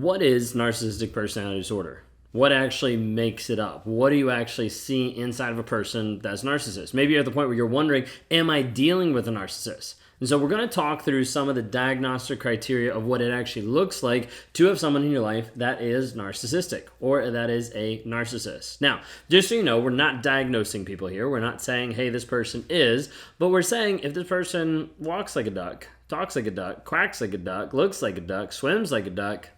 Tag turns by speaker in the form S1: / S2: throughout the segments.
S1: What is narcissistic personality disorder? What actually makes it up? What do you actually see inside of a person that's narcissist? Maybe you're at the point where you're wondering, am I dealing with a narcissist? And so we're going to talk through some of the diagnostic criteria of what it actually looks like to have someone in your life that is narcissistic or that is a narcissist. Now, just so you know, we're not diagnosing people here. We're not saying, hey, this person is, but we're saying if this person walks like a duck, talks like a duck, quacks like a duck, looks like a duck, swims like a duck,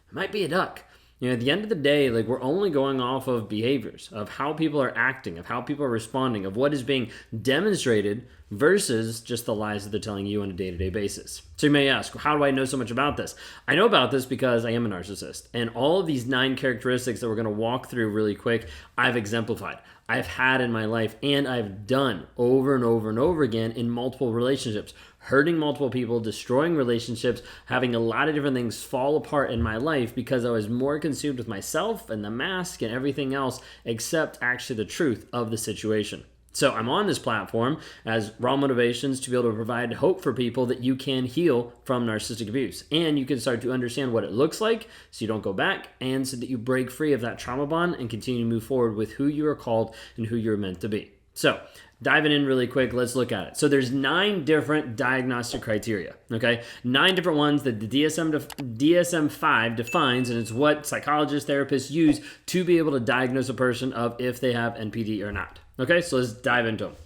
S1: it might be a duck. You know, at the end of the day, like we're only going off of behaviors, of how people are acting, of how people are responding, of what is being demonstrated versus just the lies that they're telling you on a day-to-day basis. So you may ask, how do I know so much about this? I know about this because I am a narcissist. And all of these 9 characteristics that we're going to walk through really quick, I've exemplified. I've had in my life and I've done over and over and over again in multiple relationships, hurting multiple people, destroying relationships, having a lot of different things fall apart in my life because I was more consumed with myself and the mask and everything else except actually the truth of the situation. So I'm on this platform as raw motivations to be able to provide hope for people that you can heal from narcissistic abuse. And you can start to understand what it looks like so you don't go back and so that you break free of that trauma bond and continue to move forward with who you are called and who you're meant to be. So diving in really quick, let's look at it. So there's 9 different diagnostic criteria, okay? 9 different ones that the DSM-5 defines, and it's what psychologists, therapists use to be able to diagnose a person of if they have NPD or not. Okay, so let's dive into them.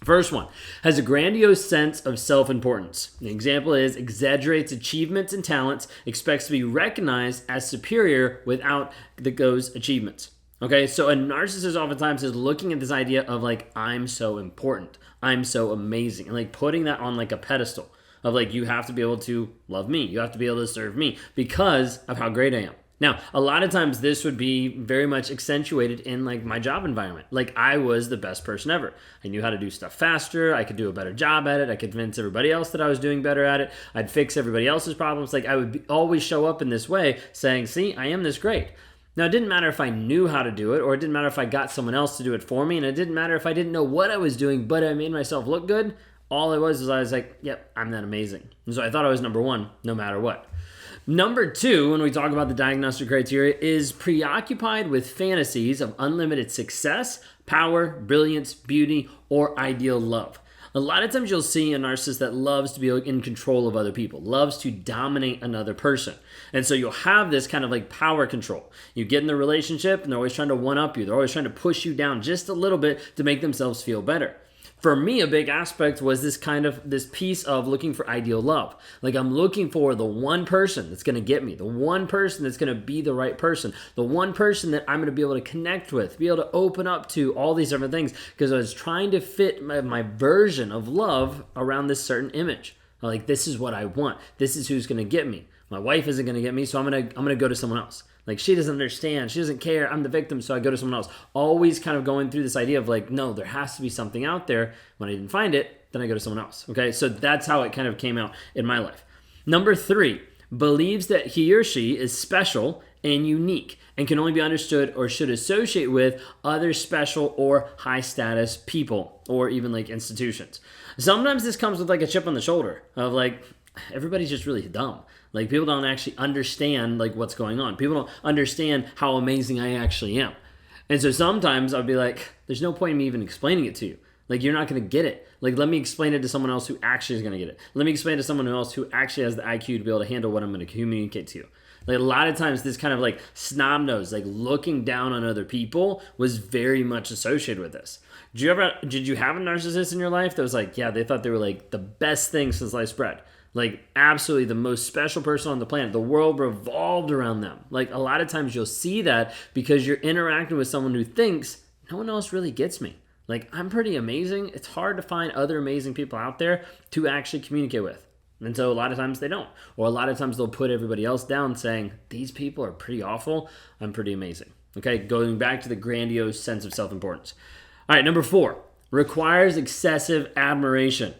S1: First one, has a grandiose sense of self-importance. The example is exaggerates achievements and talents, expects to be recognized as superior without those achievements. Okay, so a narcissist oftentimes is looking at this idea of like, I'm so important, I'm so amazing, and like putting that on like a pedestal of like, you have to be able to love me, you have to be able to serve me because of how great I am. Now, a lot of times this would be very much accentuated in like my job environment. Like I was the best person ever. I knew how to do stuff faster. I could do a better job at it. I could convince everybody else that I was doing better at it. I'd fix everybody else's problems. Like I would always show up in this way saying, see, I am this great. Now, it didn't matter if I knew how to do it, or it didn't matter if I got someone else to do it for me, and it didn't matter if I didn't know what I was doing, but I made myself look good. All it was I was like, yep, I'm that amazing. And so I thought I was number 1, no matter what. Number 2, when we talk about the diagnostic criteria, is preoccupied with fantasies of unlimited success, power, brilliance, beauty, or ideal love. A lot of times you'll see a narcissist that loves to be in control of other people, loves to dominate another person. And so you'll have this kind of like power control. You get in the relationship and they're always trying to one-up you. They're always trying to push you down just a little bit to make themselves feel better. For me, a big aspect was this piece of looking for ideal love. Like I'm looking for the one person that's going to get me, the one person that's going to be the right person, the one person that I'm going to be able to connect with, be able to open up to, all these different things, because I was trying to fit my version of love around this certain image. Like this is what I want. This is who's going to get me. My wife isn't going to get me, so I'm going to go to someone else. Like she doesn't understand, she doesn't care, I'm the victim, so I go to someone else. Always kind of going through this idea of like, no, there has to be something out there. When I didn't find it, then I go to someone else. Okay, so that's how it kind of came out in my life. Number 3, believes that he or she is special and unique and can only be understood or should associate with other special or high status people or even like institutions. Sometimes this comes with like a chip on the shoulder of like, everybody's just really dumb. Like people don't actually understand like what's going on. People don't understand how amazing I actually am. And so sometimes I'll be like, there's no point in me even explaining it to you. Like you're not going to get it. Like let me explain it to someone else who actually is going to get it. Let me explain it to someone else who actually has the IQ to be able to handle what I'm going to communicate to you. Like a lot of times this kind of like snob nose, like looking down on other people was very much associated with this. Did you have a narcissist in your life that was like, yeah, they thought they were like the best thing since sliced bread? Like absolutely the most special person on the planet. The world revolved around them. Like a lot of times you'll see that because you're interacting with someone who thinks no one else really gets me. Like I'm pretty amazing. It's hard to find other amazing people out there to actually communicate with. And so a lot of times they don't. Or a lot of times they'll put everybody else down saying, these people are pretty awful. I'm pretty amazing. Okay, going back to the grandiose sense of self-importance. All right, number 4, requires excessive admiration.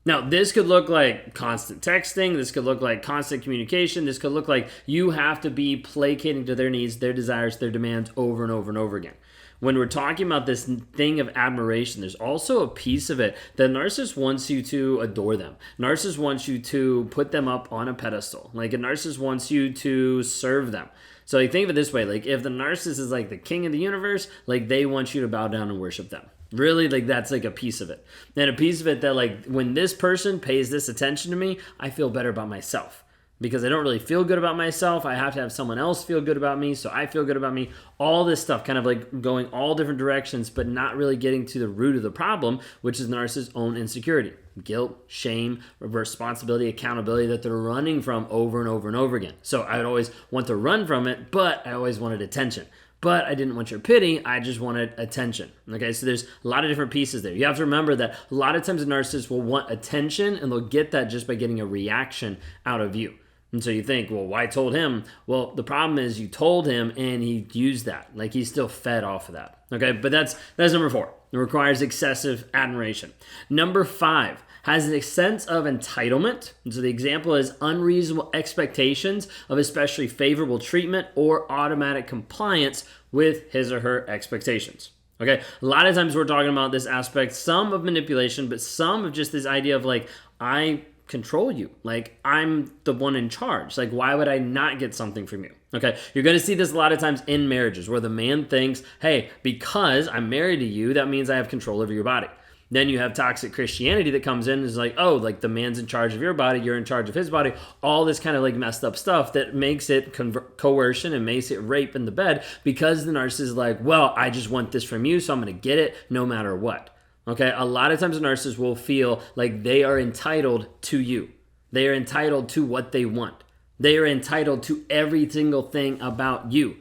S1: Now, this could look like constant texting. This could look like constant communication. This could look like you have to be placating to their needs, their desires, their demands over and over and over again. when we're talking about this thing of admiration, there's also a piece of it that narcissist wants you to adore them. Narcissist wants you to put them up on a pedestal. Like a narcissist wants you to serve them. So like, think of it this way, like if the narcissist is like the king of the universe, like they want you to bow down and worship them. Really, like that's like a piece of it. And a piece of it that like when this person pays this attention to me, I feel better about myself. Because I don't really feel good about myself. I have to have someone else feel good about me, so I feel good about me. All this stuff kind of like going all different directions, but not really getting to the root of the problem, which is narcissist's own insecurity. Guilt, shame, responsibility, accountability that they're running from over and over and over again. So I would always want to run from it, but I always wanted attention. But I didn't want your pity, I just wanted attention. Okay, so there's a lot of different pieces there. You have to remember that a lot of times a narcissist will want attention, and they'll get that just by getting a reaction out of you. And so you think, well, why told him? Well, the problem is you told him and he used that. Like he's still fed off of that. Okay, but that's number 4. It requires excessive admiration. Number 5 has a sense of entitlement. And so the example is unreasonable expectations of especially favorable treatment or automatic compliance with his or her expectations. Okay, a lot of times we're talking about this aspect, some of manipulation, but some of just this idea of like, I control you. Like I'm the one in charge. Like why would I not get something from you? Okay. You're going to see this a lot of times in marriages where the man thinks, hey, because I'm married to you, that means I have control over your body. Then you have toxic Christianity that comes in and is like, oh, like the man's in charge of your body, you're in charge of his body. All this kind of like messed up stuff that makes it coercion and makes it rape in the bed because the narcissist is like, well, I just want this from you, so I'm going to get it no matter what. Okay, a lot of times a narcissist will feel like they are entitled to you. They are entitled to what they want. They are entitled to every single thing about you.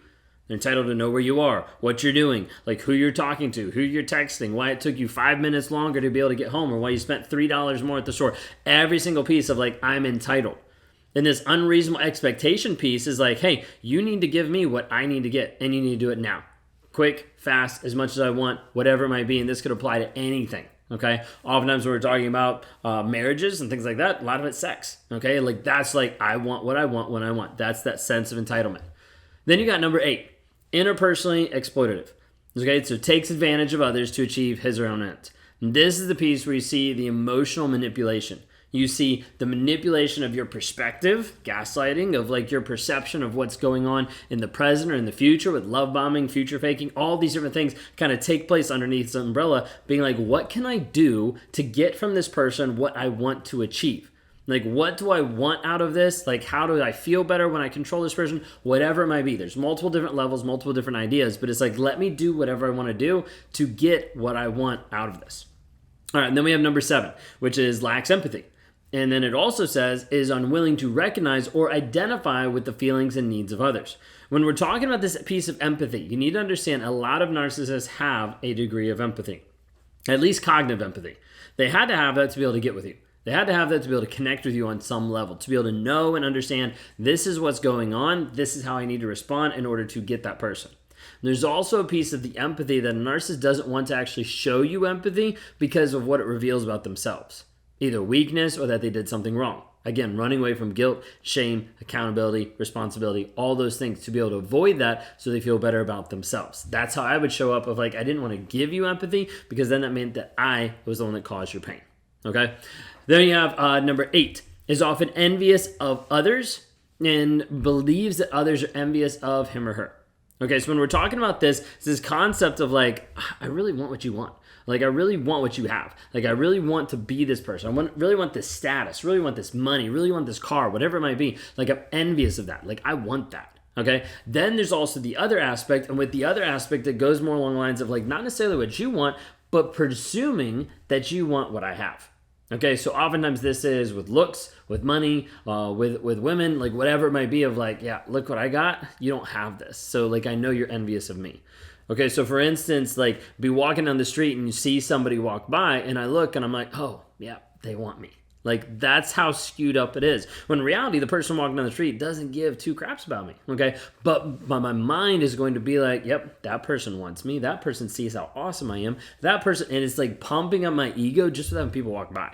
S1: They're entitled to know where you are, what you're doing, like who you're talking to, who you're texting, why it took you 5 minutes longer to be able to get home, or why you spent $3 more at the store. Every single piece of like, I'm entitled. And this unreasonable expectation piece is like, hey, you need to give me what I need to get, and you need to do it now. Quick, fast, as much as I want, whatever it might be. And this could apply to anything, okay? Oftentimes when we're talking about marriages and things like that, a lot of it's sex, okay? Like that's like, I want what I want when I want. That's that sense of entitlement. Then you got number 8, interpersonally exploitative, okay? So takes advantage of others to achieve his or her own ends. And this is the piece where you see the emotional manipulation. You see the manipulation of your perspective, gaslighting, of like your perception of what's going on in the present or in the future with love bombing, future faking, all these different things kind of take place underneath the umbrella, being like, what can I do to get from this person what I want to achieve? Like, what do I want out of this? Like, how do I feel better when I control this person? Whatever it might be. There's multiple different levels, multiple different ideas, but it's like, let me do whatever I want to do to get what I want out of this. All right, and then we have number 7, which is lacks empathy. And then it also says is unwilling to recognize or identify with the feelings and needs of others. When we're talking about this piece of empathy, you need to understand a lot of narcissists have a degree of empathy, at least cognitive empathy. They had to have that to be able to get with you. They had to have that to be able to connect with you on some level, to be able to know and understand this is what's going on, this is how I need to respond in order to get that person. There's also a piece of the empathy that a narcissist doesn't want to actually show you empathy because of what it reveals about themselves. Either weakness or that they did something wrong. Again, running away from guilt, shame, accountability, responsibility, all those things to be able to avoid that so they feel better about themselves. That's how I would show up of like, I didn't want to give you empathy because then that meant that I was the one that caused your pain. Okay? Then you have number 8, is often envious of others and believes that others are envious of him or her. Okay, so when we're talking about this, it's this concept of like, I really want what you want. Like, I really want what you have. Like, I really want to be this person. Really want this status, really want this money, really want this car, whatever it might be. Like, I'm envious of that. Like, I want that. Okay. Then there's also the other aspect. And with the other aspect, it goes more along the lines of like, not necessarily what you want, but presuming that you want what I have. Okay. So oftentimes this is with looks, with money, with women, like whatever it might be of like, yeah, look what I got. You don't have this. So like, I know you're envious of me. Okay, so for instance, like be walking down the street and you see somebody walk by and I look and I'm like, oh, yeah, they want me. Like that's how skewed up it is. When in reality, the person walking down the street doesn't give 2 craps about me, okay? But my mind is going to be like, yep, that person wants me. That person sees how awesome I am. That person, and it's like pumping up my ego just for having people walk by.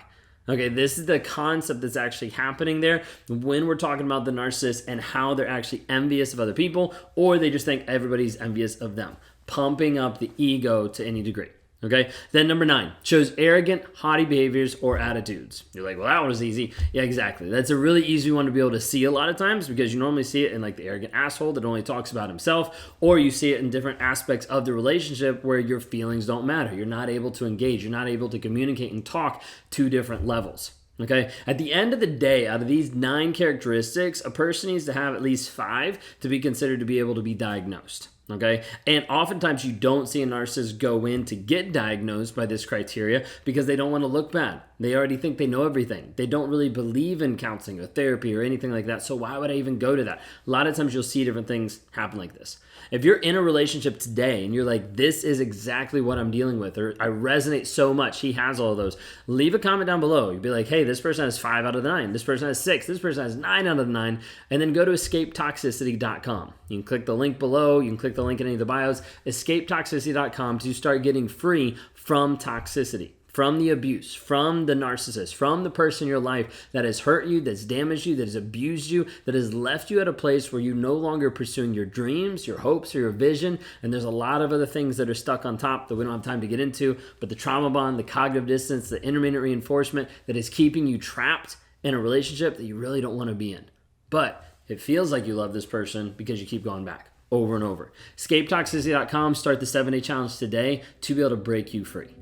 S1: Okay, this is the concept that's actually happening there when we're talking about the narcissist and how they're actually envious of other people, or they just think everybody's envious of them, pumping up the ego to any degree. Okay, then number 9, shows arrogant, haughty behaviors or attitudes. You're like, well, that was easy. Yeah, exactly. That's a really easy one to be able to see a lot of times, because you normally see it in like the arrogant asshole that only talks about himself, or you see it in different aspects of the relationship where your feelings don't matter. You're not able to engage. You're not able to communicate and talk to different levels. Okay, at the end of the day, out of these 9 characteristics, a person needs to have at least 5 to be considered to be able to be diagnosed. Okay, and oftentimes you don't see a narcissist go in to get diagnosed by this criteria because they don't want to look bad. They already think they know everything. They don't really believe in counseling or therapy or anything like that. So why would I even go to that? A lot of times you'll see different things happen like this. If you're in a relationship today and you're like, this is exactly what I'm dealing with, or I resonate so much, he has all of those, leave a comment down below. You'd be like, hey, this person has 5 out of 9. This person has 6. This person has 9 out of 9. And then go to escapetoxicity.com. You can click the link below. You can click the link in any of the bios. Escapetoxicity.com to start getting free from toxicity, from the abuse, from the narcissist, from the person in your life that has hurt you, that's damaged you, that has abused you, that has left you at a place where you're no longer pursuing your dreams, your hopes, or your vision. And there's a lot of other things that are stuck on top that we don't have time to get into. But the trauma bond, the cognitive dissonance, the intermittent reinforcement that is keeping you trapped in a relationship that you really don't want to be in. But it feels like you love this person because you keep going back over and over. EscapeToxicity.com. Start the 7-day challenge today to be able to break you free.